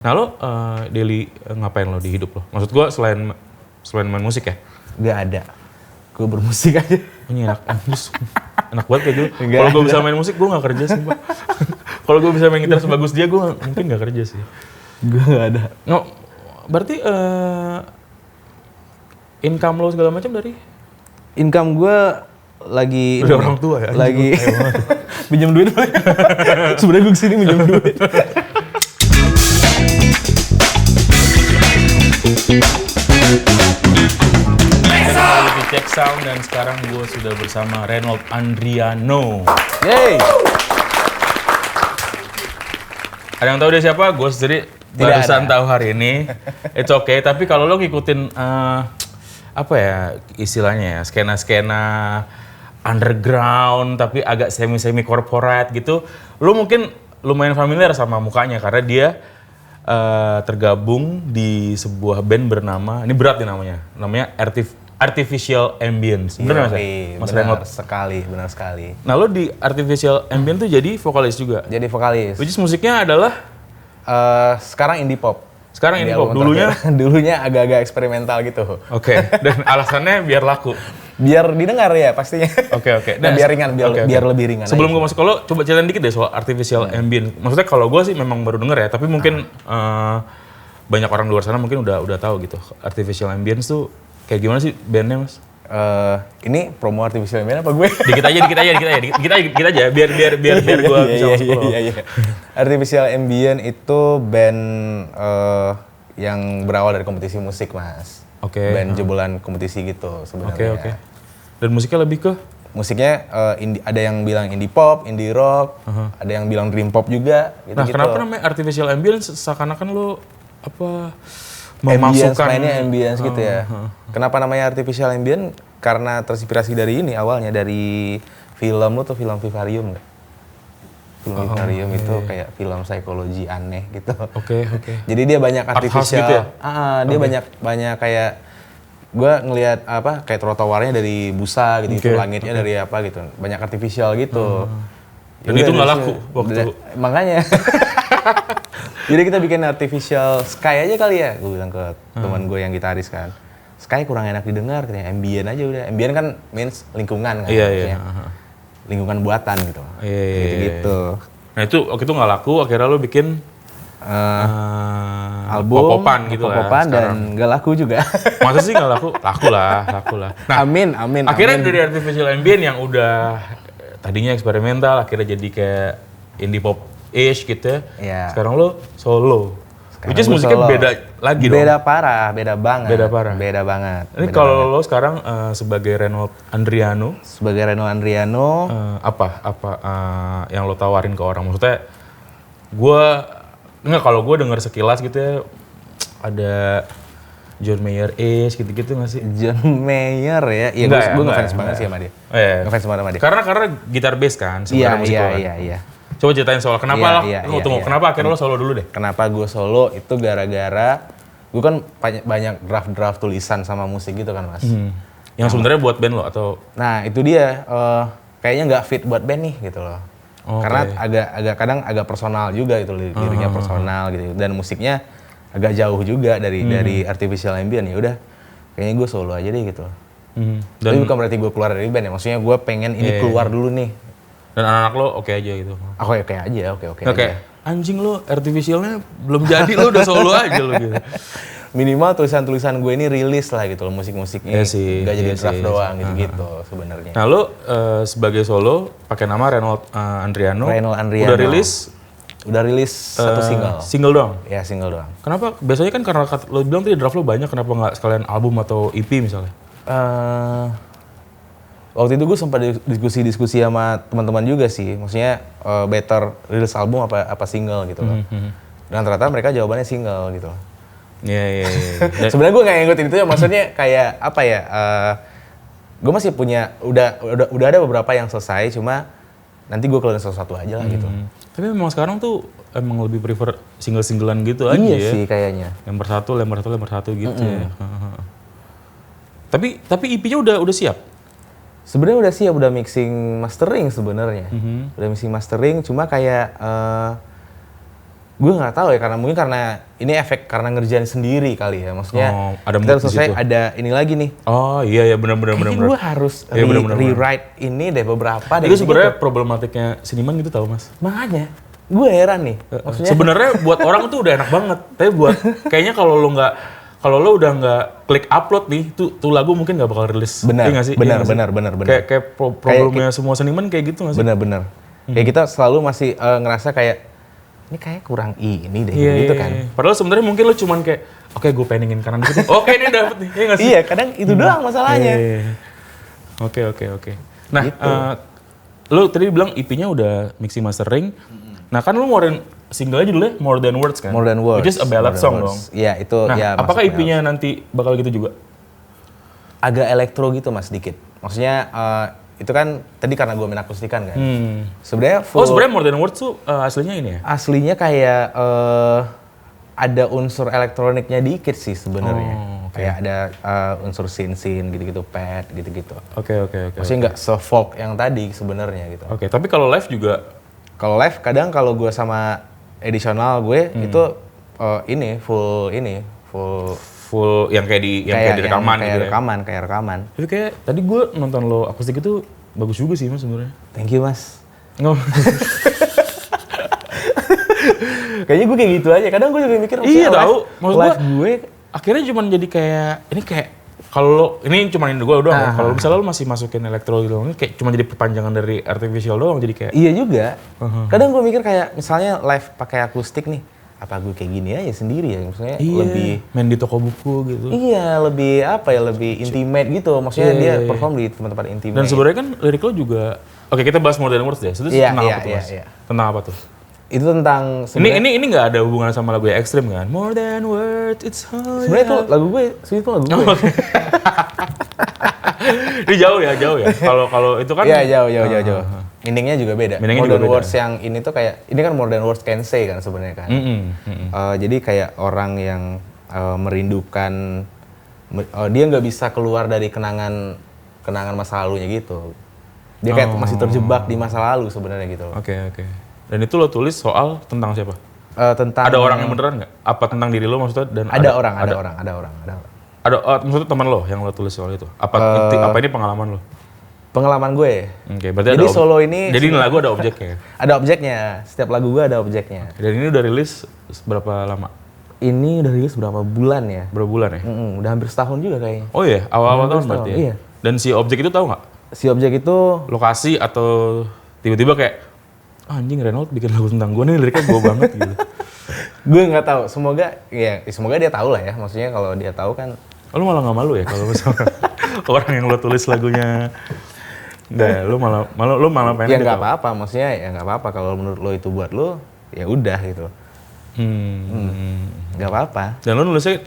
Nah lo daily ngapain lo di hidup lo? Maksud gue selain main musik ya? Gak ada. Gue bermusik aja. Ini enak banget kayak gitu. Kalau gue bisa main musik gue gak kerja sih Pak. Kalau gue bisa main gitar sebagus dia gue mungkin gak kerja sih. Gue gak ada. No, berarti income lo segala macam dari? Income gue lagi... Udah orang tua ya? Lagi pinjam duit. Sebenarnya gue kesini pinjam duit. Di Check Sound dan sekarang gue sudah bersama Reynold Andriano. Yeay! Ada yang tahu dia siapa? Gue sendiri barusan tahu hari ini. It's okay, tapi kalau lo ngikutin apa ya istilahnya ya, skena-skena underground tapi agak semi-semi corporate gitu, lo mungkin lumayan familiar sama mukanya karena dia tergabung di sebuah band bernama, ini berat nih namanya Artificial Ambience. Benar Mas Reynold? Benar sekali. Nah lo di Artificial Ambience tuh jadi vokalis juga? Jadi vokalis. Which is musiknya adalah? Sekarang indie pop. Sekarang indie pop, dulunya? Dulunya agak-agak eksperimental gitu. Oke, dan alasannya biar laku? Biar didengar ya pastinya. Oke. Nah, biar ringan, biar lebih ringan. Sebelum gue masuk, kalau coba ceritain dikit deh soal Artificial Ambient. Maksudnya kalau gue sih memang baru denger ya, tapi mungkin banyak orang di luar sana mungkin udah tahu gitu. Artificial Ambience tuh kayak gimana sih bandnya Mas? Ini promo Artificial Ambient apa gue? Dikit aja, biar gue bisa masuk. Iya. Artificial Ambient itu band yang berawal dari kompetisi musik, Mas. Oke. Band jebolan kompetisi gitu sebenarnya. Oke. Dan musiknya lebih ke? Musiknya ada yang bilang indie pop, indie rock, ada yang bilang dream pop juga. Gitu. Nah, kenapa namanya Artificial Ambience? Seakan-akan lo apa? Ambience, mainnya ambience gitu ya. Kenapa namanya Artificial Ambient? Karena terinspirasi dari ini awalnya, dari film lo tuh, film Vivarium nggak? Film Vivarium itu kayak film psikologi aneh gitu. Oke. Jadi dia banyak artificial, gitu ya? Dia banyak kayak, gue ngelihat apa kayak trotoarnya dari busa gitu, langitnya dari apa gitu, banyak artificial gitu. Dan itu nggak laku waktu itu? Makanya. Jadi kita bikin artificial sky aja kali ya, gue bilang ke teman gue yang gitaris kan. Sky kurang enak didengar, katanya ambient aja udah. Ambient kan means lingkungan kan. Iya. Lingkungan buatan gitu. Iya. Gitu. Nah itu waktu itu nggak laku, akhirnya lo bikin album pop-popan gitu lah. Pop-popan dan nggak laku juga. Masa sih nggak laku? Laku lah. Nah, amin. Akhirnya dari Artificial Ambient yang udah tadinya eksperimental, akhirnya jadi kayak indie pop-ish gitu ya. Sekarang lo solo. Which is musiknya solo. Beda lagi dong? Beda banget. Beda banget. Ini kalau lo sekarang sebagai Reynold Andriano. Apa yang lo tawarin ke orang? Maksudnya kalau gue denger sekilas gitu ya, ada John Mayer gitu nggak sih? John Mayer ya? Iya, gue ngefans banget sih sama dia. Ngefans banget sama dia. Karena gitar bass kan sebenarnya musik lo kan? Iya. Coba ceritain soal kenapa kenapa akhirnya lo solo dulu deh? Kenapa gue solo itu gara-gara gue kan banyak draft tulisan sama musik gitu kan Mas. Yang sebenarnya buat band lo atau? Nah itu dia, kayaknya nggak fit buat band nih gitu loh. Karena kadang agak personal juga gitu, liriknya personal gitu. Dan musiknya agak jauh juga dari Artificial Ambient, ya udah kayaknya gue solo aja deh gitu. Tapi bukan berarti gue keluar dari band ya, maksudnya gue pengen ini keluar dulu nih. Dan anak-anak lo oke aja gitu? Aku oke aja. Anjing lo artificialnya belum jadi lo udah solo aja lo gitu. Minimal tulisan-tulisan gue ini rilis lah gitu loh, musik-musiknya gak jadi draft doang gitu sebenarnya. Nah lo sebagai solo pakai nama Reynold Andriano. Udah rilis satu single. Single doang? Ya single doang. Kenapa? Biasanya kan karena lo bilang tadi draft lo banyak, kenapa nggak sekalian album atau EP misalnya? Waktu itu gue sempat diskusi sama teman-teman juga sih, maksudnya better rilis album apa single gitu loh. Dan ternyata mereka jawabannya single gitu. Iya. Sebenarnya gue nggak ngikutin itu ya, maksudnya kayak apa ya? Gue masih punya udah ada beberapa yang selesai, cuma nanti gue keluarin satu aja lah gitu. Tapi memang sekarang tuh emang lebih prefer single-singlean gitu aja ya. Iya sih kayaknya. Lembar satu gitu ya. Tapi EP-nya udah siap? Sebenarnya udah siap, udah mixing mastering sebenarnya. Udah mixing mastering, cuma kayak Gue nggak tahu ya, karena ini efek karena ngerjain sendiri kali ya. Maksudnya ada kita mood di selesai situ. ada ini lagi nih. Oh iya benar. Kayaknya gue harus rewrite ini deh beberapa deh. Itu sebenarnya problematiknya seniman gitu tahu Mas. Makanya gue heran nih. Maksudnya sebenarnya buat orang tuh udah enak banget. Tapi buat kayaknya kalau lo udah nggak klik upload nih, tuh lagu mungkin nggak bakal rilis. benar, Iya nggak sih? benar, Iya benar, benar, benar. Kayak problemnya semua seniman kayak gitu nggak sih? Benar. Kayak kita selalu masih ngerasa kayak ini kayak kurang ini deh gitu kan. Iya. Padahal sebenarnya mungkin lo cuman kayak oke gue peningin kanan gitu. Oke ini dapet nih. Iya nggak sih? Iya, kadang itu doang masalahnya. Iya. Oke. Nah, Gitu. lo tadi bilang EP-nya udah mixing mastering. Nah kan lo ngeluarin single aja dulu ya, More Than Words kan? More Than Words. Which is a ballad song dong. Iya, itu Nah, ya. apakah masuk EP-nya nanti bakal gitu juga? agak elektro gitu Mas sedikit. Maksudnya itu kan tadi karena gue main akustikan kan. Sebenarnya Sebenarnya More Than Words tuh aslinya ini ya? aslinya kayak ada unsur elektroniknya dikit sih sebenarnya. Kayak ada unsur scene gitu-gitu, pad gitu-gitu. Oke. Maksudnya nggak se-folk yang tadi sebenarnya gitu. Oke, tapi kalau live juga Kalau live kadang kalau gue sama edisional gue itu full yang kayak di rekaman kayak gitu kayak rekaman. Tapi kayak tadi gue nonton lo akustik itu bagus juga sih Mas sebenarnya. Thank you Mas. Nggak. Kayaknya gue kayak gitu aja. Kadang gue juga mikir Iya tahu. Maksud live gue akhirnya cuma jadi kayak ini kayak kalau ini cuma ini gue doang. Ya. Kalau misalnya lo masih masukin elektro gitu, ini kayak cuma jadi perpanjangan dari artificial doang. Jadi kayak iya juga. Kadang gue mikir kayak misalnya live pakai akustik nih, apa gue kayak gini aja sendiri ya, maksudnya lebih main di toko buku gitu. Iya, lebih intimate gitu. Maksudnya dia perform di tempat-tempat intimate. Dan sebenarnya kan lirik lo juga. Oke, kita bahas More Than Words deh. Itu tentang apa tuh, Mas? Tentang apa tuh? Itu tentang ini nggak ada hubungan sama lagu yang ekstrim kan? More Than Words, it's all. Sebenarnya itu lagu gue, itu lagu gue. Ini jauh ya. Kalau itu kan. Iya, jauh. Meaningnya juga beda. More Than Words yang ini tuh kayak, ini kan More Than Words Can Say kan sebenarnya kan. Jadi kayak orang yang merindukan, dia nggak bisa keluar dari kenangan masa lalunya gitu. Dia kayak masih terjebak di masa lalu sebenarnya gitu. Oke. Dan itu lo tulis soal tentang siapa? Tentang ada orang yang beneran nggak? Apa tentang diri lo maksudnya? Dan ada orang. Maksudnya teman lo yang lo tulis soal itu? Apa ini pengalaman lo? Pengalaman gue. Oke, berarti jadi solo ini. Jadi lagu ada objeknya. Ada objeknya. Setiap lagu gue ada objeknya. Dan ini udah rilis berapa lama? Ini udah rilis berapa bulan ya? Berapa bulan ya? Udah hampir setahun juga kayaknya. Oh iya, awal-awal tahun berarti ya? Iya. Dan si objek itu tahu nggak? Si objek itu lokasi atau tiba-tiba kayak anjing Renault bikin lagu tentang gue nih, liriknya gue banget gitu. Gue nggak tahu. Semoga dia tahu lah ya. Maksudnya kalau dia tahu kan. Lo malah nggak malu ya kalau misalnya orang yang lo tulis lagunya. Nggak, lo malah pengen. Ya nggak apa-apa. Maksudnya ya nggak apa-apa kalau menurut lo itu buat lo, ya udah gitu. Nggak apa-apa. Dan lo nulisnya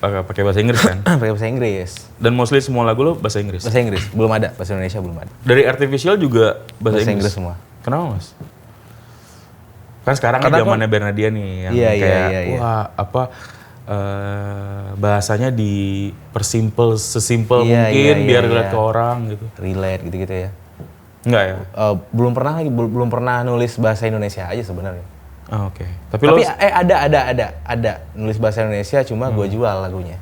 pakai bahasa Inggris kan? Pakai bahasa Inggris. Dan mostly semua lagu lo bahasa Inggris? Bahasa Inggris, belum ada. Bahasa Indonesia belum ada. Dari artificial juga bahasa Inggris semua. Kenapa Mas? Kan sekarang zamannya Bernadia nih yang kayak wah apa bahasanya sesimpel mungkin biar relate ke orang gitu. Relate gitu-gitu ya. Enggak ya? Belum pernah nulis bahasa Indonesia aja sebenarnya. Oke. Tapi ada nulis bahasa Indonesia cuma gue jual lagunya.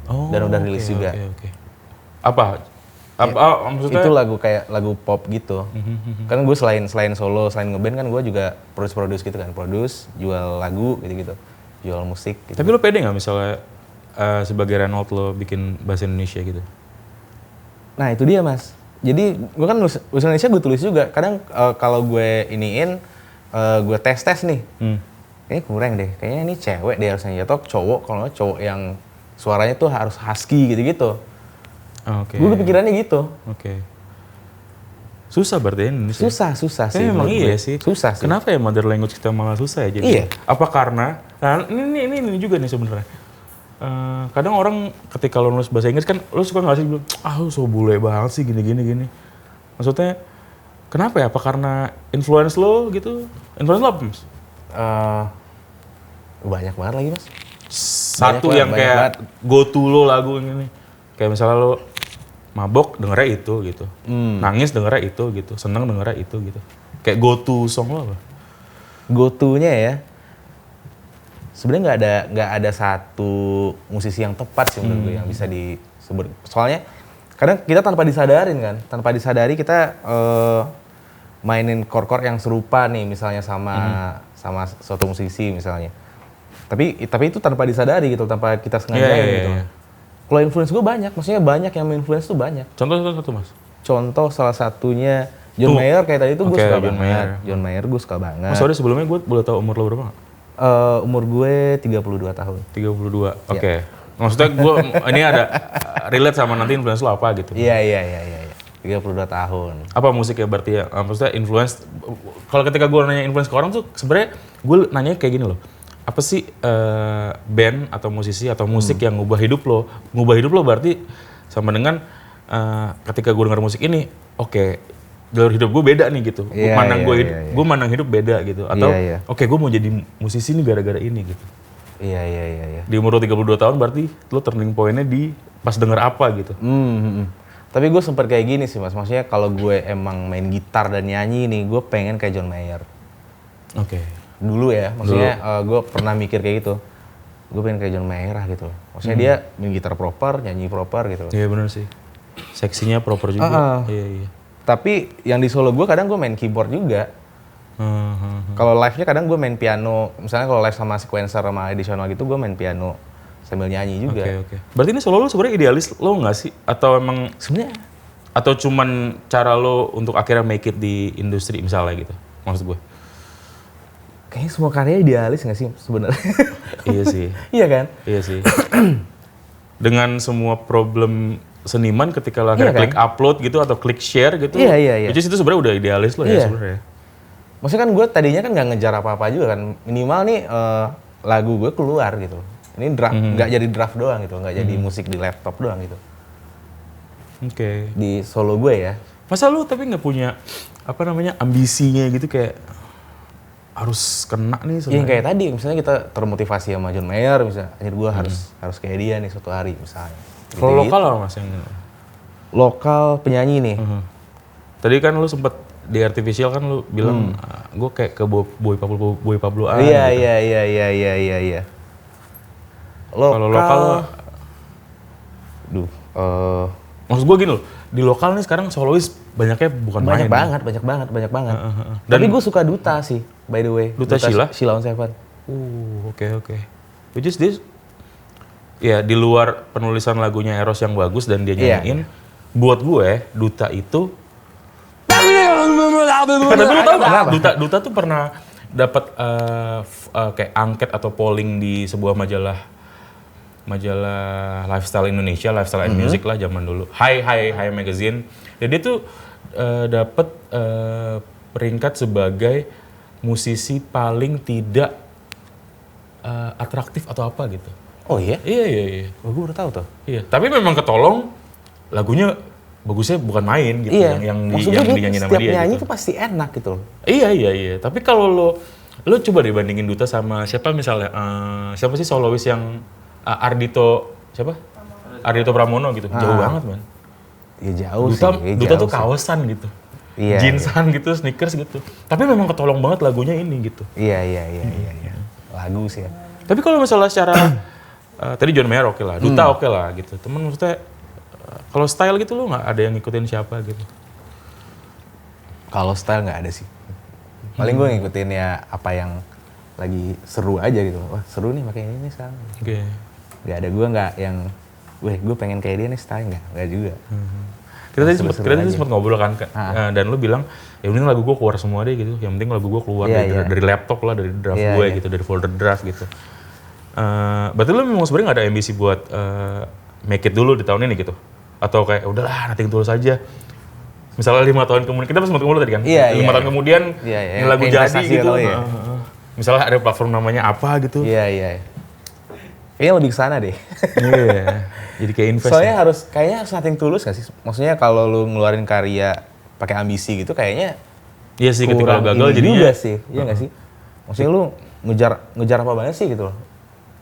Dan udah rilis juga. Oke. Apa? Maksudnya? Itu lagu pop gitu. Kan gue selain solo, selain ngeband kan gue juga produce gitu kan. Jual lagu gitu-gitu. Jual musik gitu. Tapi lo pede nggak misalnya sebagai Renault lo bikin bahasa Indonesia gitu? Nah itu dia Mas. Jadi gue kan bahasa Indonesia gue tulis juga. Kadang kalau gue gue tes nih. Kayaknya kurang deh. Kayaknya ini cewek deh harusnya. Atau cowok, kalau nggak cowok yang suaranya tuh harus husky gitu-gitu. Oke. Gue kepikirannya gitu. Oke. Susah berarti Indonesia. Susah sih. Memang iya sih. Susah sih. Kenapa ya mother language kita malah susah ya jadi? Iya. Apa karena? Nah, ini juga nih sebenarnya. Kadang orang ketika lo nulis bahasa Inggris kan lo suka nggak sih bilang, lo so bule banget sih gini. Maksudnya kenapa ya? Apa karena influence lo gitu? Influence lo apa Mas? Banyak banget lagi Mas. Satu yang kayak go to lo lagu ini. Kayak misalnya lo mabok dengernya itu gitu. Nangis dengernya itu gitu. Seneng dengernya itu gitu. Kayak go to song lo apa? Go to-nya ya. sebenarnya nggak ada satu musisi yang tepat sih menurut gue yang bisa disebut. Soalnya kadang kita tanpa disadari kita mainin chord-chord yang serupa nih misalnya sama suatu musisi misalnya. Tapi itu tanpa disadari gitu, tanpa kita sengaja gitu. Kalau influence gue banyak, maksudnya banyak yang influence tuh banyak. Contoh satu Mas. Contoh salah satunya John Mayer kayak tadi itu gue suka banget. John Mayer gue suka banget. Mas, sorry sebelumnya gue boleh tahu umur lo berapa nggak? Umur gue 32 tahun. 32, oke. Maksudnya gue ini ada relate sama nanti influence lo apa gitu. Iya. 32 tahun. Apa musik ya berarti ya? Maksudnya influence, kalau ketika gue nanya influence ke orang tuh sebenarnya gue nanya kayak gini loh. Apa sih band atau musisi atau musik yang ngubah hidup lo? Ngubah hidup lo berarti sama dengan ketika gue dengar musik ini, oke, jalur hidup gue beda nih gitu. Gue mandang hidup beda gitu. Atau oke, gue mau jadi musisi nih gara-gara ini gitu. Iya. Di umur lo 32 tahun berarti lo turning point-nya di pas denger apa gitu. Tapi gue sempet kayak gini sih Mas, maksudnya kalau gue emang main gitar dan nyanyi nih, gue pengen kayak John Mayer. Oke. Dulu ya, maksudnya gue pernah mikir kayak gitu. Gue pengen kayak John Mayer lah gitu. Maksudnya dia main gitar proper, nyanyi proper gitu. Iya benar sih. Seksinya proper juga. Iya. Tapi yang di solo gue kadang gue main keyboard juga. Kalau live-nya kadang gue main piano. Misalnya kalau live sama sequencer sama additional gitu, gue main piano sambil nyanyi juga. Oke. Berarti ini solo lo sebenarnya idealis lo nggak sih? Atau emang sebenarnya? Atau cuman cara lo untuk akhirnya make it di industri misalnya gitu? Maksud gue? Kayaknya semua karya idealis nggak sih sebenarnya? Iya sih. Iya kan? Iya sih. Dengan semua problem seniman ketika lo akhirnya klik upload gitu atau klik share gitu. Iya. Which is itu sebenarnya udah idealis lo ya sebenarnya. Maksudnya kan gue tadinya kan nggak ngejar apa-apa juga kan. Minimal nih lagu gue keluar gitu. Ini draft, nggak jadi draft doang gitu, nggak jadi musik di laptop doang gitu. Oke. Di solo gue ya. Masa lu tapi nggak punya ambisinya gitu kayak harus kena nih sebenarnya? Yang kayak tadi, misalnya kita termotivasi sama John Mayer, misalnya, akhirnya gue harus kayak dia nih suatu hari misalnya. Kalau lokal apa Mas yang? Lokal penyanyi nih. Tadi kan lu sempet di Artificial kan lu bilang gue kayak ke Boy Pablo A. Iya. Kalau lokal, maksud gue gini loh, di lokal nih sekarang solois banyaknya bukan main. Banyak banget. Tapi gue suka Duta sih, by the way. Duta Sheila? Sheila on Seven. Oke. Which is this? Ya di luar penulisan lagunya Eros yang bagus dan dia nyanyiin, buat gue Duta itu. Tapi lu tau gak? Duta tuh pernah dapat kayak angket atau polling di sebuah majalah lifestyle Indonesia, lifestyle and music lah zaman dulu. Hi Magazine. Dan dia tuh dapat peringkat sebagai musisi paling tidak atraktif atau apa gitu. Oh iya? Iya. Oh, gue udah tahu tuh. Iya. Tapi memang ketolong lagunya bagusnya bukan main gitu yang dinyanyiin sama dia. Setiap nyanyi gitu. tuh pasti enak gitu loh. Iya. Tapi kalau lo coba deh bandingin Duta sama siapa misalnya siapa sih solois yang Ardhito Pramono gitu. Jauh banget, man. Iya jauh Duta tuh kaosan gitu. Jeansan gitu, sneakers gitu. Tapi memang ketolong banget lagunya ini gitu. Iya. Lagu sih ya. Tapi kalau misalnya secara tadi John Mayer oke lah, Duta oke lah gitu. Temen maksudnya kalau style gitu lo nggak ada yang ngikutin siapa gitu? Kalau style nggak ada sih. Paling gue ngikutin ya apa yang lagi seru aja gitu. Wah seru nih pakai ini sekarang. Oke. Gak ada gue nggak yang, gue pengen kayak dia nih style nggak juga. Kita tadi sempat ngobrol kan, dan lu bilang ya mending lagu gue keluar semua deh gitu. Yang penting lagu gue keluar dari laptop lah, dari draft gue gitu, dari folder draft gitu. Berarti lu memang sebenarnya nggak ada ambisi buat make it dulu di tahun ini gitu? Atau kayak udahlah nanti tulus aja. Misalnya 5 tahun kemudian, kita sempat ngobrol tadi kan? 5 tahun kemudian ini lagu jadi gitu. Misalnya ada platform namanya apa gitu. Iya. Kayaknya lebih kesana deh. Iya. Jadi kayak invest. Soalnya kayaknya harus nothing tulus gak sih? Maksudnya kalau lu ngeluarin karya pakai ambisi gitu kayaknya iya sih, ketika lu gagal jadinya juga sih. Iya gak sih? Maksudnya lu ngejar apa banget sih gitu loh.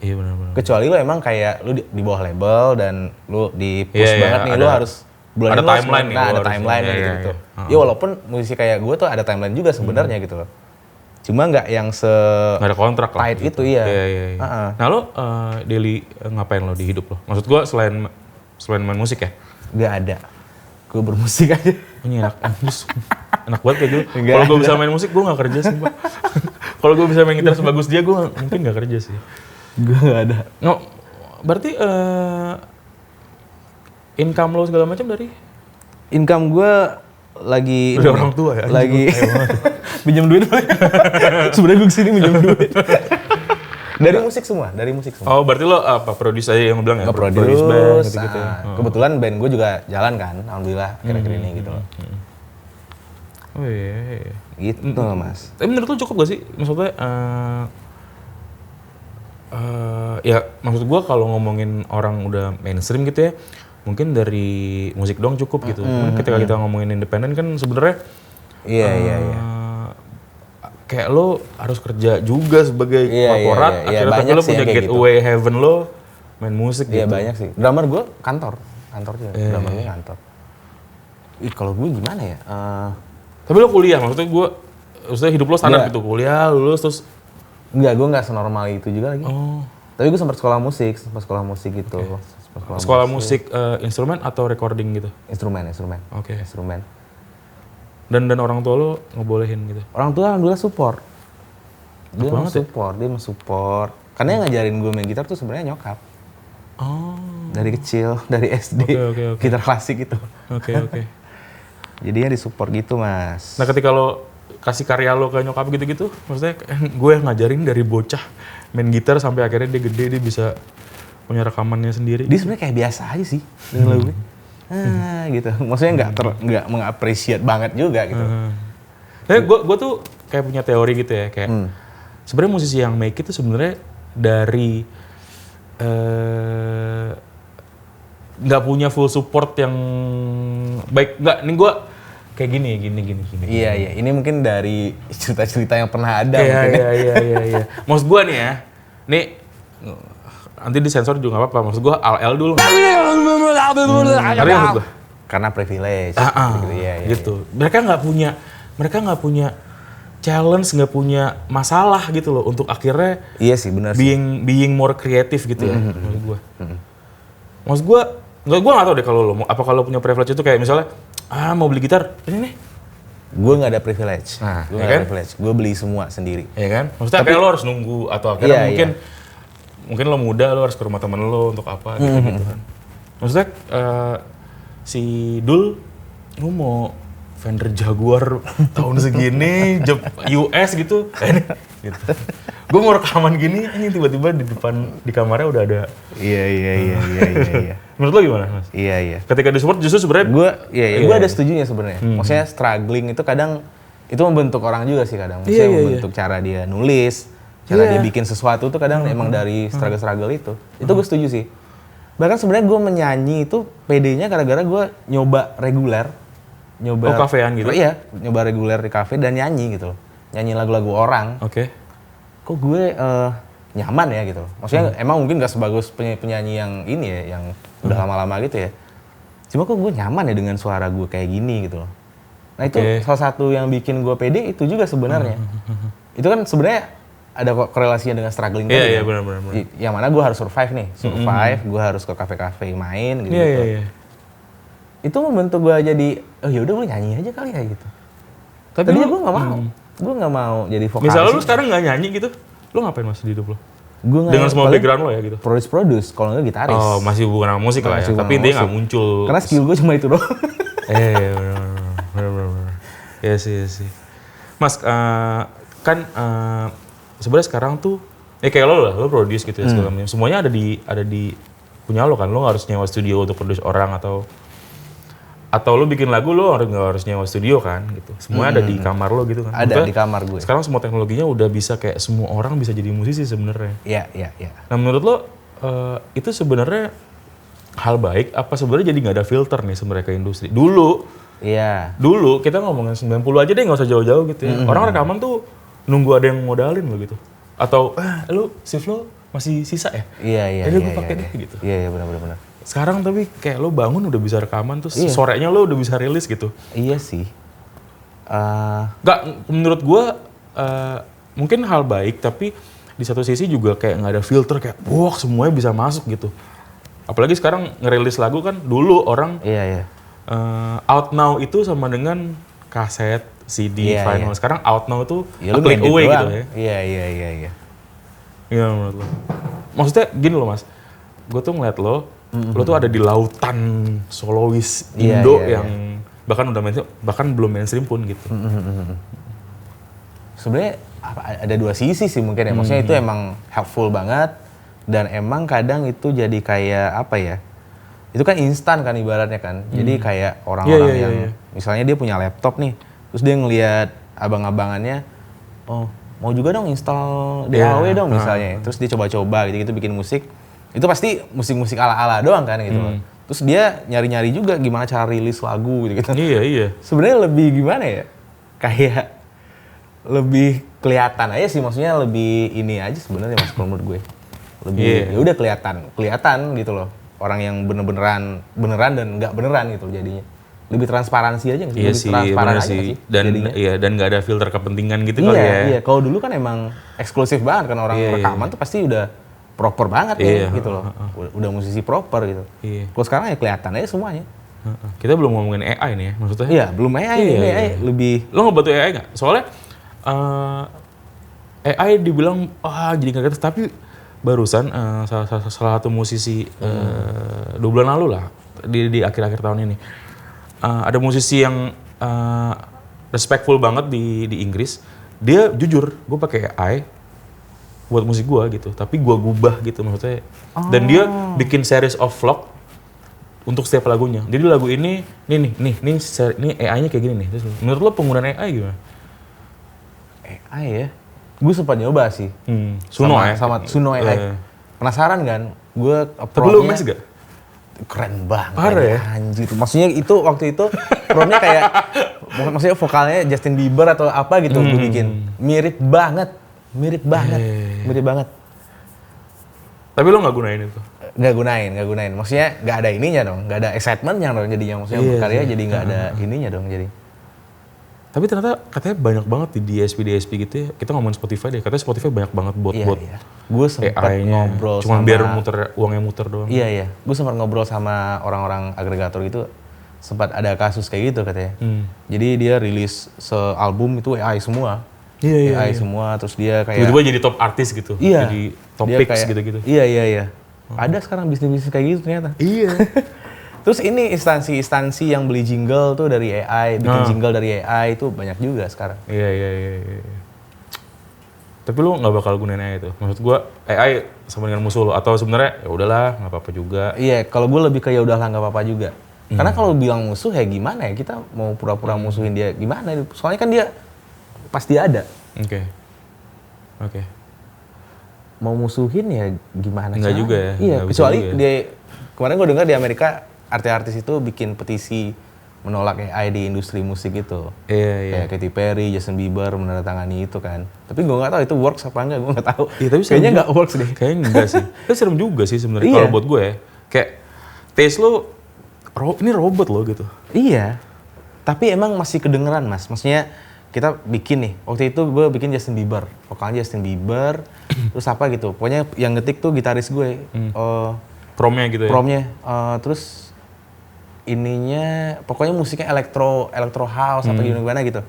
Iya benar. Kecuali lu emang kayak lu di bawah label dan lu di push banget nih, lu harus ada timeline nih. Ada timeline gitu. Ya walaupun musisi kayak gue tuh ada timeline juga sebenarnya gitu loh. Cuma nggak yang nggak ada kontrak lah. tight itu ya. Iya. Nah lo daily ngapain lo di hidup lo? Maksud gue selain main musik ya? Nggak ada. Gue bermusik aja. Ini enak banget kayak gitu. Kalau gue bisa main musik gue nggak kerja sih. Kalau gue bisa main gitar sebagus dia gue mungkin nggak kerja sih. Gue nggak ada. No, berarti income lo segala macam dari? Income gue lagi dari orang tua ya? Lagi pinjam duit. Sebenarnya gue kesini pinjam duit. Dari musik semua. Oh, berarti lo apa produce aja yang lo bilang ya? Produce band gitu-gitu ya? Kebetulan band gue juga jalan kan, alhamdulillah kira-kira ini gitu loh. Oh iya. Gitu Mas. Tapi menurut lo cukup gak sih? Maksudnya, ya maksud gue kalau ngomongin orang udah mainstream gitu ya, mungkin dari musik doang cukup gitu. Cuman ketika kita ngomongin independen kan sebenarnya Iya. Kayak lo harus kerja juga sebagai korporat, akhirnya tapi lo punya gateway gitu. Heaven lo main musik gitu. Iya banyak sih. Drummer gue kantor juga. Drummer gue kantor. Kalau gue gimana ya? Tapi lo kuliah, maksudnya hidup lo standar gitu, kuliah, lulus terus? Enggak, gue nggak senormal itu juga lagi. Tapi gue sempat sekolah musik gitu. Okay. Sekolah musik instrumen atau recording gitu? Instrumen. Oke. Instrumen. Dan orang tua lo ngebolehin gitu? Orang tua alhamdulillah support. Dia ya? support. Karena yang ngajarin gue main gitar tuh sebenarnya nyokap. Oh. Dari kecil, dari SD. Okay. Gitar klasik itu. Oke. Jadinya disupport gitu Mas. Nah ketika lo kasih karya lo ke nyokap gitu-gitu, maksudnya gue yang ngajarin dari bocah main gitar sampai akhirnya dia gede, dia bisa punya rekamannya sendiri. Dia sebenarnya kayak biasa aja sih dengan lagu gitu. Maksudnya nggak mengapresiat banget juga gitu. Tapi gue tuh kayak punya teori gitu ya, kayak sebenarnya musisi yang make it itu sebenarnya dari nggak punya full support yang baik. Nggak, ini gue kayak gini. Iya. Ini mungkin dari cerita-cerita yang pernah ada. Iya. Maksud gue nih ya, nih nanti disensor juga nggak apa-apa. Maksud gue AL dulu. Maksud gue? Karena privilege. Gitu. Mereka nggak punya challenge, nggak punya masalah gitu loh untuk akhirnya. Iya sih, benar sih. Being more creative gitu ya. Maksud gue nggak tahu deh kalau lo, apa kalau punya privilege itu kayak misalnya mau beli gitar ini nih. Gue nggak ada privilege. Gue nggak ada privilege. Gue beli semua sendiri. Iya kan? Maksudnya kayak lo harus nunggu atau akhirnya mungkin lo muda, lo harus ke rumah temen lo untuk apa gitu kan. Maksudnya si Dul, lo mau Fender Jaguar tahun segini, US gitu. Gitu. Gue mau rekaman gini, ini tiba-tiba di kamarnya udah ada. Iya. Menurut lo gimana, Mas? Iya. Ketika di support justru sebenarnya gue ada setujunya sebenarnya. Maksudnya struggling itu kadang itu membentuk orang juga sih kadang. Maksudnya membentuk cara dia nulis, cara dia bikin sesuatu tuh kadang emang dari struggle itu. Itu gue setuju sih. Bahkan sebenarnya gue menyanyi itu PD-nya gara-gara gue nyoba reguler. Kafean gitu? Iya, nyoba reguler di kafe dan nyanyi gitu loh. Nyanyi lagu-lagu orang. Oke. Kok gue nyaman ya gitu loh. Maksudnya emang mungkin gak sebagus penyanyi yang ini ya, yang udah lama-lama gitu ya. Cuma kok gue nyaman ya dengan suara gue kayak gini gitu loh. Nah itu salah satu yang bikin gue pede itu juga sebenarnya. Itu kan sebenarnya ada korelasinya dengan struggling tadi. Iya, benar. Yang mana gue harus survive nih. Gue harus ke kafe-kafe main gitu. Iya. Itu membentuk gue jadi, oh yaudah gue nyanyi aja kali ya gitu. Tapi tadinya gue gak mau. Gue gak mau jadi vokalis. Misalnya lu sekarang gak nyanyi gitu, lu ngapain Mas di hidup lu? Dengan semua background lo ya gitu? Produce, kalau nggak gitaris. Oh, masih hubungan sama musik lah ya, tapi intinya gak muncul. Karena skill gue cuma itu doang. Bener. Iya sih. Mas, kan sebenarnya sekarang tuh, kayak lo lah, lo produce gitu ya segala macam. Semuanya ada di punya lo kan, lo gak harus nyewa studio untuk produce orang atau lo bikin lagu lo nggak harus nyewa studio kan gitu. Semuanya ada di kamar lo gitu kan. Ada di kamar gue. Sekarang semua teknologinya udah bisa kayak semua orang bisa jadi musisi sebenarnya. Iya. Nah menurut lo itu sebenarnya hal baik apa sebenarnya jadi nggak ada filter nih sebenarnya ke industri? Dulu kita ngomongin 90 aja deh, nggak usah jauh-jauh gitu ya. Orang rekaman tuh nunggu ada yang modalin lo gitu. Atau lo shift lo masih sisa ya? Iya. Jadi gue pakai deh gitu. Iya benar. Sekarang tapi kayak lo bangun udah bisa rekaman terus sorenya lo udah bisa rilis gitu. Iya sih. Menurut gue mungkin hal baik, tapi di satu sisi juga kayak nggak ada filter, kayak wah semuanya bisa masuk gitu. Apalagi sekarang ngerilis lagu kan, dulu orang out now itu sama dengan kaset, CD, vinyl. Sekarang out now itu lu click away gitu ya. Iya. Iya menurut lo. Maksudnya gini loh Mas, gue tuh ngeliat lo tuh ada di lautan solois Indo yang bahkan udah mainstream, bahkan belum mainstream pun gitu. Sebenarnya ada dua sisi sih mungkin ya, maksudnya itu emang helpful banget dan emang kadang itu jadi kayak apa ya? Itu kan instan kan ibaratnya kan. Jadi kayak orang-orang yang misalnya dia punya laptop nih, terus dia ngelihat abang-abangannya, oh mau juga dong install DAW dong misalnya. Terus dia coba-coba gitu bikin musik. Itu pasti musik-musik ala-ala doang kan gitu. Terus dia nyari-nyari juga gimana cara rilis lagu gitu. Iya. Sebenarnya lebih gimana ya? Kayak lebih kelihatan aja sih, maksudnya lebih ini aja sebenarnya Mas menurut gue. Lebih ya udah kelihatan gitu loh. Orang yang beneran dan nggak beneran gitu jadinya. Lebih transparansi aja sih, iya lebih transparan aja sih. sih. Dan nggak ada filter kepentingan gitu kali ya. Iya, kalau dulu kan emang eksklusif banget kan orang rekaman tuh pasti udah proper banget gitu loh. Udah musisi proper gitu. Kalau sekarang ya kelihatan aja semuanya. Kita belum ngomongin AI nih ya, maksudnya. Iya, belum AI. AI lebih. Lo ngebantu AI nggak? Soalnya AI dibilang jadi nggak gratis, tapi barusan salah satu musisi 2 bulan lalu lah di akhir-akhir tahun ini ada musisi yang respectful banget di Inggris. Dia jujur, gue pakai AI buat musik gue gitu, tapi gue gubah gitu maksudnya. Dan dia bikin series of vlog untuk setiap lagunya. Jadi lagu ini AI-nya kayak gini nih. Terus menurut lo penggunaan AI gimana? AI ya? Gue sempat nyoba sih. Sama Suno AI. Penasaran kan? Gue tapi lu mes gak? Keren banget. Parah ya? Anjir. Maksudnya itu waktu itu promnya kayak maksudnya vokalnya Justin Bieber atau apa gitu gue bikin. Mirip banget. Tapi lo nggak gunain itu? Nggak gunain. Maksudnya nggak ada ininya dong. Nggak ada excitementnya dong jadinya. Maksudnya berkarya jadi nggak ada ininya dong jadi. Tapi ternyata katanya banyak banget di DSP gitu ya. Kita ngomongin Spotify deh. Katanya Spotify banyak banget buat Gue sempat ngobrol cuma sama... biar uangnya muter doang. Iya. Gue sempat ngobrol sama orang-orang agregator gitu. Sempat ada kasus kayak gitu katanya. Jadi dia rilis sealbum itu AI semua. AI semua. Terus dia kayak... Tiba-tiba jadi top artis gitu. Iya. Jadi top picks gitu-gitu. Iya. Ada sekarang bisnis-bisnis kayak gitu ternyata. Iya. Terus ini instansi yang beli jingle tuh dari AI, bikin jingle dari AI itu banyak juga sekarang. Iya. Tapi lu nggak bakal gunain AI itu? Maksud gua AI sama dengan musuh lo atau sebenarnya ya udahlah nggak apa-apa juga? Iya, kalau gue lebih ke ya udahlah nggak apa-apa juga. Karena kalau bilang musuh ya gimana ya, kita mau pura-pura musuhin dia gimana? Soalnya kan dia pasti ada. Oke. Mau musuhin ya gimana? Enggak juga ya? Iya, kecuali kemarin gue dengar di Amerika artis-artis itu bikin petisi menolak AI di industri musik itu. Iya. Kayak Katy Perry, Justin Bieber menandatangani itu kan. Tapi gue nggak tahu itu works apa enggak, gue nggak tahu. Iya, tapi kayaknya nggak works deh. Kayaknya enggak sih. Tapi serem juga sih sebenarnya kalau buat gue ya. Kayak taste lo ini robot lo gitu. Iya. Tapi emang masih kedengeran Mas. Maksudnya kita bikin nih. Waktu itu gue bikin Justin Bieber, vokalnya Justin Bieber. Terus apa gitu. Pokoknya yang ngetik tuh gitaris gue. Promnya gitu ya. Terus ininya pokoknya musiknya electro house apa gimana gitu.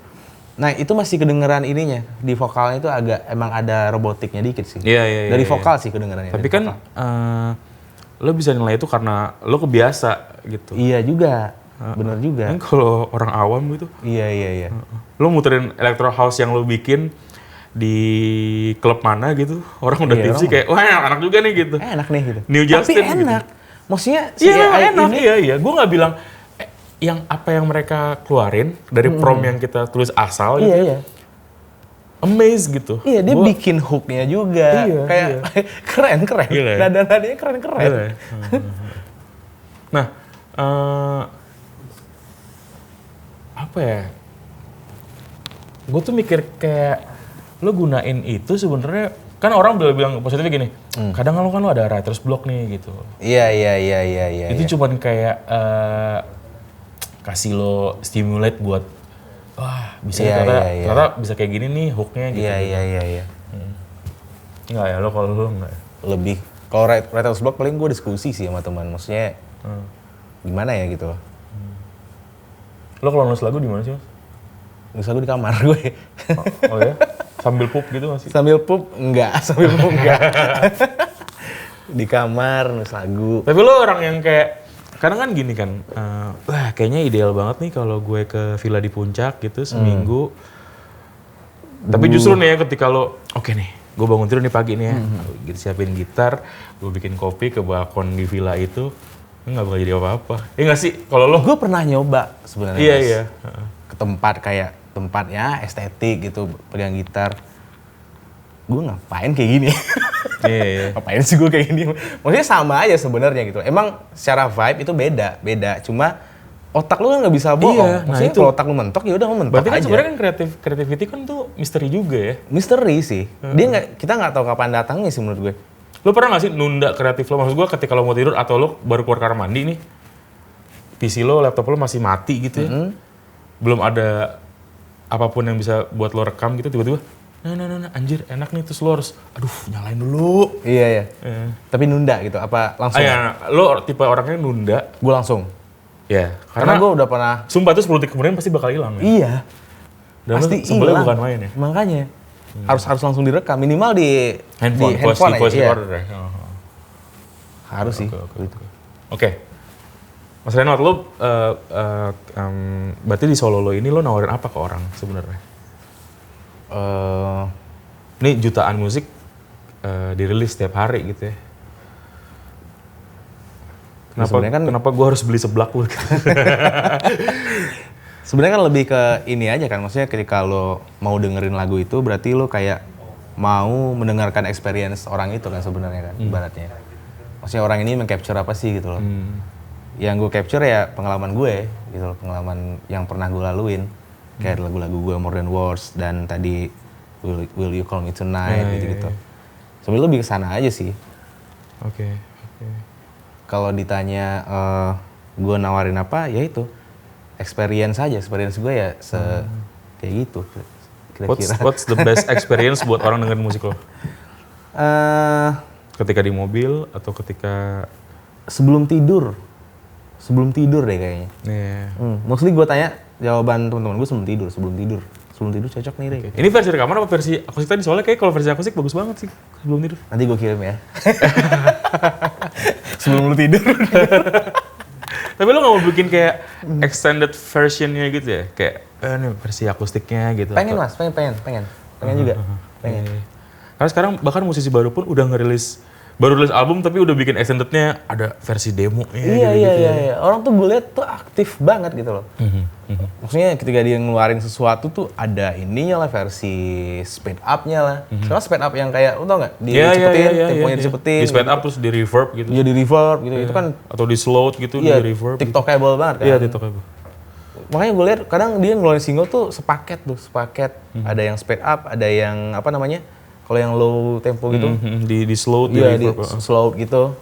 Nah, itu masih kedengeran ininya. Di vokalnya itu emang ada robotiknya dikit sih. Iya. Dari vokal sih kedengerannya. Tapi kan lo bisa nilai itu karena lo kebiasa gitu. Iya juga. Bener juga. Kan kalau orang awam gitu. Iya. Lo muterin electro house yang lo bikin di klub mana gitu. Orang udah tipsy kayak wah enak juga nih gitu. Enak nih gitu. New Justin tapi enak. Gitu. Maksudnya si AI enak, ini... Iya. Gue nggak bilang yang apa yang mereka keluarin dari prompt yang kita tulis asal gitu. Iya. Amazed gitu. Iya, dia bikin hooknya juga. Kayak keren. Gila, nada-nadanya keren. Gila. Nah, apa ya? Gue tuh mikir kayak lo gunain itu sebenarnya. Kan orang udah bilang positifnya gini, kadang lo ada writer's block nih gitu. Iya. Itu cuman kayak kasih lo stimulate buat wah bisa ternyata bisa kayak gini nih hooknya gitu. Iya. Enggak ya, lo kalau lo enggak ya? Lebih, kalau writer's block paling gue diskusi sih sama teman, maksudnya gimana ya gitu. Lo kalau nulis lagu di mana sih, Mas? Nulis lagu di kamar gue. Oh ya? Sambil pup gitu nggak sih? Sambil pup enggak. Di kamar nulis lagu. Tapi lo orang yang kayak, kadang kan gini kan, wah kayaknya ideal banget nih kalau gue ke villa di puncak gitu seminggu. Tapi justru nih ya ketika lo, oke nih, gue bangun tidur nih pagi nih ya, siapin gitar, gue bikin kopi ke balkon di villa itu, nggak bakal jadi apa-apa. Iya nggak sih? Kalau lo? Gue pernah nyoba sebenarnya. Iya. Ke tempat kayak tempatnya estetik gitu, pegang gitar. Gue ngapain kayak gini? Iya. Ngapain sih gue kayak gini? Maksudnya sama aja sebenarnya gitu. Emang secara vibe itu beda. Cuma otak lu kan nggak bisa bohong. Iya, maksudnya kalau otak lu mentok ya udah lu mentok berarti aja. Berarti kan sebenarnya kan creativity kan tuh misteri juga ya? Misteri sih. Kita nggak tahu kapan datangnya sih menurut gue. Lu pernah nggak sih nunda kreatif lo? Maksud gue ketika lo mau tidur atau lo baru keluar kamar mandi nih, PC lo, laptop lo masih mati gitu ya? Belum ada apapun yang bisa buat lo rekam gitu, tiba-tiba nah anjir enak nih, terus lo harus aduh nyalain dulu. Iya. Tapi nunda gitu, apa langsung? Lo tipe orangnya nunda. Gue langsung. Ya, karena gue udah pernah. Sumpah tuh 10 detik kemudian pasti bakal hilang ya? Iya. Dan pasti hilang. Bukan main ya? Makanya. Harus langsung direkam, minimal di handphone voice aja. Recorder ya? Harus sih. Oke. Mas Renot, lo berarti di solo lo ini lo nawarin apa ke orang sebenarnya? Ini jutaan musik dirilis setiap hari gitu ya. Kenapa gue harus beli seblak lu? Sebenarnya kan lebih ke ini aja kan, maksudnya ketika lo mau dengerin lagu itu berarti lo kayak mau mendengarkan experience orang itu kan sebenarnya kan, ibaratnya. Maksudnya orang ini meng-capture apa sih gitu loh. Yang gue capture ya pengalaman gue gitu loh, pengalaman yang pernah gue laluin. Kayak lagu-lagu gue More Than Words dan tadi Will You Call Me Tonight gitu-gitu. Sebenarnya lebih ke sana aja sih. Oke. Kalau ditanya gue nawarin apa, ya itu experience gue ya kayak gitu kira-kira. What's the best experience buat orang dengerin musik lo? Ketika di mobil atau ketika sebelum tidur deh kayaknya. Mostly gue tanya jawaban teman-teman gue sebelum tidur cocok nih Rey. Okay. Ini versi rekaman apa versi akustik tadi? Soalnya kayak kalau versi akustik bagus banget sih sebelum tidur. Nanti gue kirim ya. Sebelum lu tidur. Tapi lo gak mau bikin kayak extended versionnya gitu ya? Kayak ini versi akustiknya gitu. Pengen mas, pengen juga. Pengen. Karena sekarang bahkan musisi baru pun udah baru rilis album tapi udah bikin extendednya, ada versi demo. Iya. Orang tuh gue liat tuh aktif banget gitu loh. Maksudnya ketika dia ngeluarin sesuatu tuh ada ininya lah, versi speed up-nya lah. Soalnya speed up yang kayak, lo tau gak? Temponya dicepetin. Di speed up terus di reverb gitu. Iya di reverb gitu, itu kan. Atau di slowed gitu, di reverb. TikTokable banget kan. Iya, TikTokable. Makanya gue liat kadang dia ngeluarin single tuh sepaket. Ada yang speed up, ada yang apa namanya? Kalau yang low tempo gitu, di slowed, iya, di slowed gitu.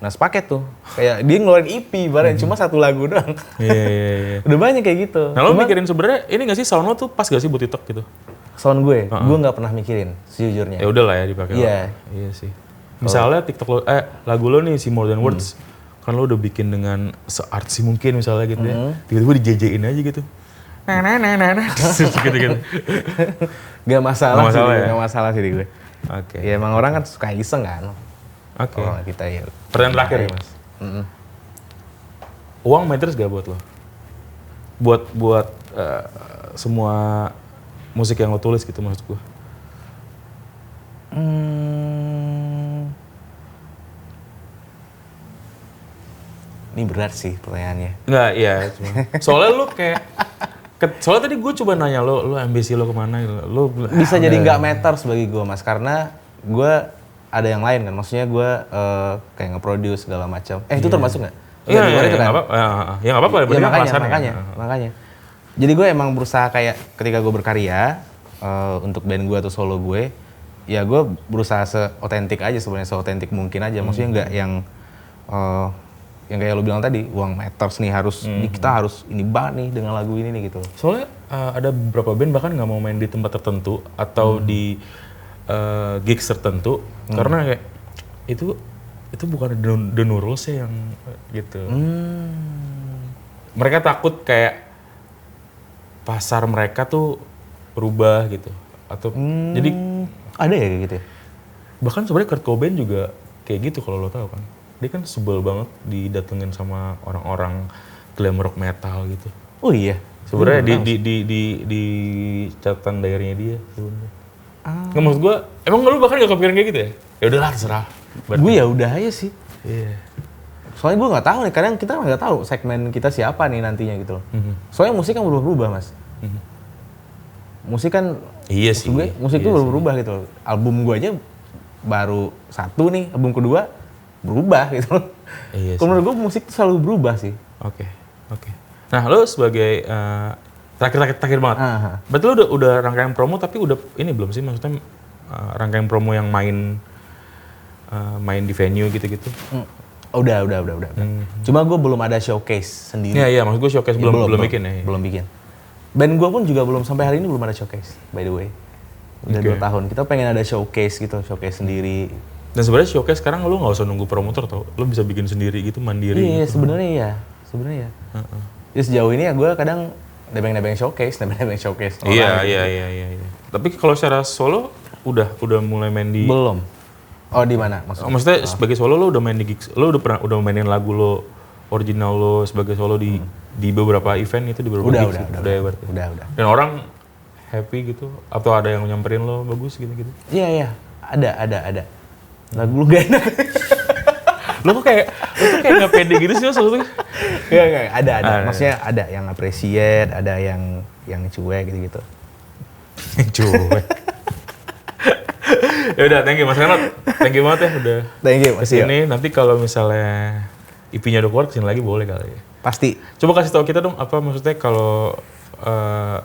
Nah sepaket tuh, kayak dia ngeluarin EP bareng cuma satu lagu doang. Iya. Udah banyak kayak gitu. Nah lo mikirin sebenarnya ini nggak sih sound lo tuh pas gak sih buat TikTok gitu? Sound gue nggak pernah mikirin sejujurnya. Ya udah lah ya dipakai. Iya sih. Misalnya TikTok lo, lagu lo nih si More Than Words, kan lo udah bikin dengan se-artsy mungkin misalnya gitu ya, tiba-tiba di-JJ-in aja gitu. Gitu. Gak masalah sih di gue. Oke. Ya emang orang kan suka iseng kan. Oke. Kalau kita ya. Pertanyaan terakhir ya mas. Uang matters gak buat lo? Buat semua musik yang lo tulis gitu maksud gue. Ini berat sih pertanyaannya. Nggak, iya. Soalnya lo kayak soalnya tadi gue coba nanya lo ambisi lo kemana gitu. Lo bisa jadi nggak matter sebagai gue mas, karena gue ada yang lain kan, maksudnya gue kayak nge-produce segala macam. Itu termasuk nggak? Iya, itu kan. Ya nggak apa-apa. Makanya. Jadi gue emang berusaha kayak ketika gue berkarya untuk band gue atau solo gue, ya gue berusaha se-otentik aja sebenarnya, se-otentik mungkin aja. Maksudnya nggak yang kayak lo bilang tadi, uang matters nih harus kita harus ini banget nih dengan lagu ini nih gitu. Soalnya ada beberapa band bahkan nggak mau main di tempat tertentu atau di gigs tertentu karena kayak itu bukan the new rules ya yang gitu. Mereka takut kayak pasar mereka tuh berubah gitu atau jadi ada ya kayak gitu ya? bahkan sebenarnya Kurt Cobain juga kayak gitu kalau lo tahu kan. Dia kan sebel banget didatengin sama orang-orang glam rock metal gitu. Oh iya. Sebenarnya di catatan diary-nya dia sebenarnya. Nggak, maksud gue, emang lu bahkan gak kepikiran kayak gitu ya? Ya udahlah terserah. Gue ya udah aja sih. Iya. Soalnya gue nggak tahu nih, kadang kita nggak tahu segmen kita siapa nih nantinya gitu loh. Soalnya musik kan berubah-ubah mas. Musik kan, Iya sih. Musik tuh berubah gitu loh. Album gue aja baru 1 nih, album kedua berubah gitu loh. Iya Kalau menurut gue musik tuh selalu berubah sih. Oke. Nah lo sebagai terakhir banget. Berarti lo udah rangkaian promo tapi udah ini belum sih maksudnya rangkaian promo yang main di venue gitu-gitu? Udah. Cuma gue belum ada showcase sendiri. Iya, maksud gue showcase belum bikin ya. Belum bikin. Band gue pun juga belum sampai hari ini belum ada showcase, by the way. Udah 2 tahun. Kita pengen ada showcase gitu, showcase sendiri. Dan sebenarnya showcase sekarang lo nggak usah nunggu promotor tau, lo bisa bikin sendiri gitu mandiri. Iya, gitu. sebenarnya iya. Ya sejauh ini ya gue kadang nebeng showcase. Iya. Tapi kalau secara solo udah mulai main di. Belum. Oh di mana maksudnya? Maksudnya sebagai solo lo udah main di gigs, lo udah mainin lagu lo original lo sebagai solo di beberapa event itu di beberapa gigs. Udah. Dan orang happy gitu atau ada yang nyamperin lo bagus gitu? Iya. Ada. Lagu lu gak enak. Lo tuh kayak nggak pede gitu sih maksudnya? Enggak, ada. Maksudnya ada yang appreciate, ada yang cuek gitu. Cuek. Ya udah, thank you Mas Renat. Thank you banget ya udah. Thank you Mas. Kesini nanti kalau misalnya IP-nya udah keluar kesini lagi boleh kali ya. Pasti. Coba kasih tahu kita dong apa maksudnya kalau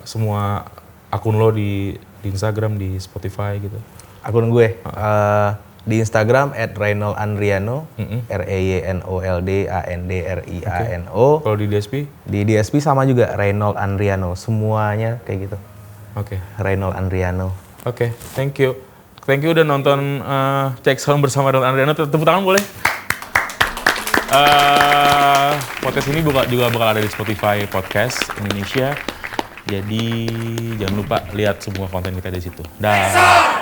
semua akun lo di Instagram, di Spotify gitu. Akun gue di Instagram @reynoldandriano, REYNOLDANDRIANO. Kalau di DSP? Di DSP sama juga Reynold Andriano, semuanya kayak gitu. Oke. Reynold Andriano. Oke, thank you. Thank you udah nonton Cek Sound bersama Reynold Andriano. Tepuk tangan boleh? Podcast ini juga bakal ada di Spotify Podcast Indonesia. Jadi jangan lupa lihat semua konten kita di situ. Dah.